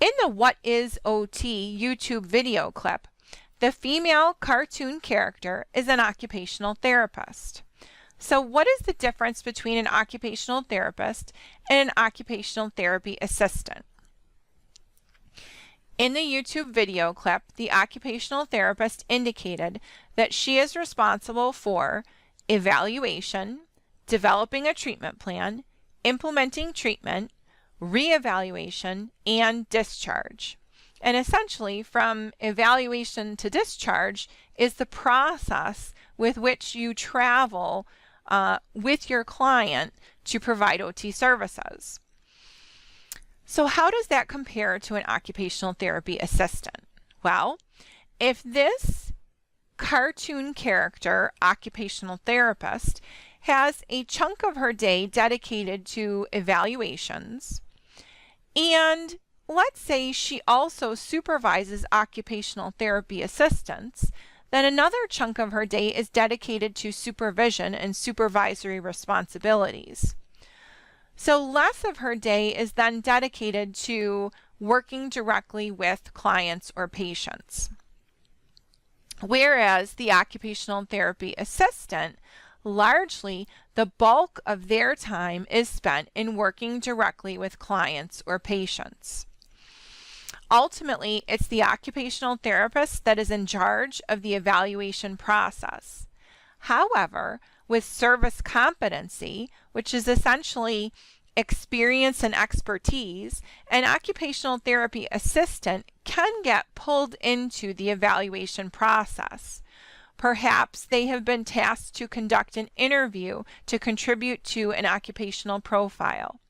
In the What is OT YouTube video clip, the female cartoon character is an occupational therapist. So what is the difference between an occupational therapist and an occupational therapy assistant? In the YouTube video clip, the occupational therapist indicated that she is responsible for evaluation, developing a treatment plan, implementing treatment, reevaluation, and discharge. And essentially, from evaluation to discharge is the process with which you travel with your client to provide OT services. So how does that compare to an occupational therapy assistant? Well, if this cartoon character, occupational therapist, has a chunk of her day dedicated to evaluations, and let's say she also supervises occupational therapy assistants, then another chunk of her day is dedicated to supervision and supervisory responsibilities. So less of her day is then dedicated to working directly with clients or patients. Whereas the occupational therapy assistant, largely the bulk of their time is spent in working directly with clients or patients. Ultimately, it's the occupational therapist that is in charge of the evaluation process. However, with service competency, which is essentially experience and expertise, an occupational therapy assistant can get pulled into the evaluation process. Perhaps they have been tasked to conduct an interview to contribute to an occupational profile.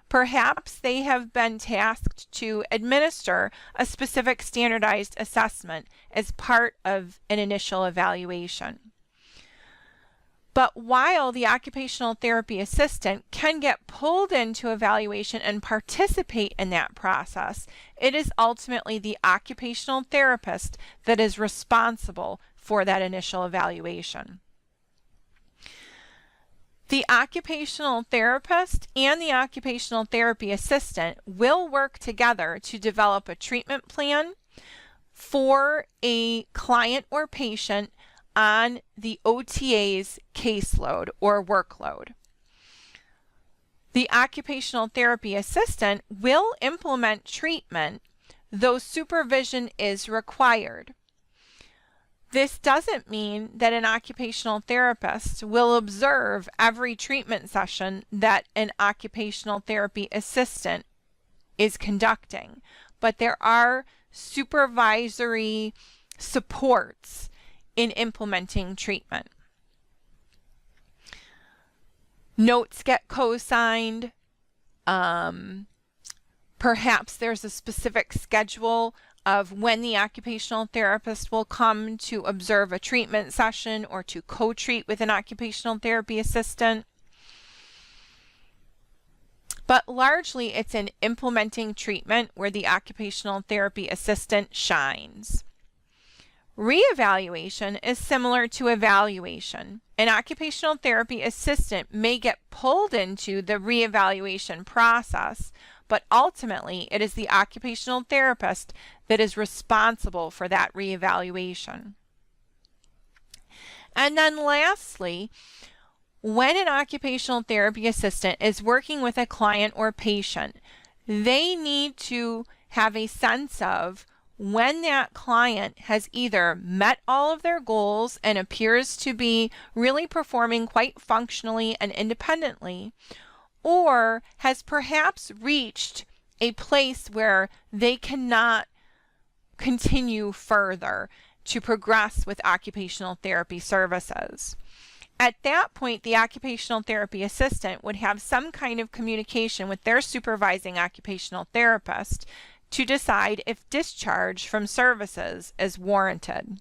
Perhaps they have been tasked to administer a specific standardized assessment as part of an initial evaluation. But while the occupational therapy assistant can get pulled into evaluation and participate in that process, it is ultimately the occupational therapist that is responsible for that initial evaluation. The occupational therapist and the occupational therapy assistant will work together to develop a treatment plan for a client or patient on the OTA's caseload or workload. The occupational therapy assistant will implement treatment, though supervision is required. This doesn't mean that an occupational therapist will observe every treatment session that an occupational therapy assistant is conducting, but there are supervisory supports in implementing treatment. Notes get co-signed. Perhaps there's a specific schedule of when the occupational therapist will come to observe a treatment session or to co-treat with an occupational therapy assistant. But largely it's in implementing treatment where the occupational therapy assistant shines. Reevaluation is similar to evaluation. An occupational therapy assistant may get pulled into the reevaluation process, but ultimately it is the occupational therapist that is responsible for that reevaluation. And then lastly, when an occupational therapy assistant is working with a client or patient, they need to have a sense of when that client has either met all of their goals and appears to be really performing quite functionally and independently, or has perhaps reached a place where they cannot continue further to progress with occupational therapy services. At that point, the occupational therapy assistant would have some kind of communication with their supervising occupational therapist to decide if discharge from services is warranted.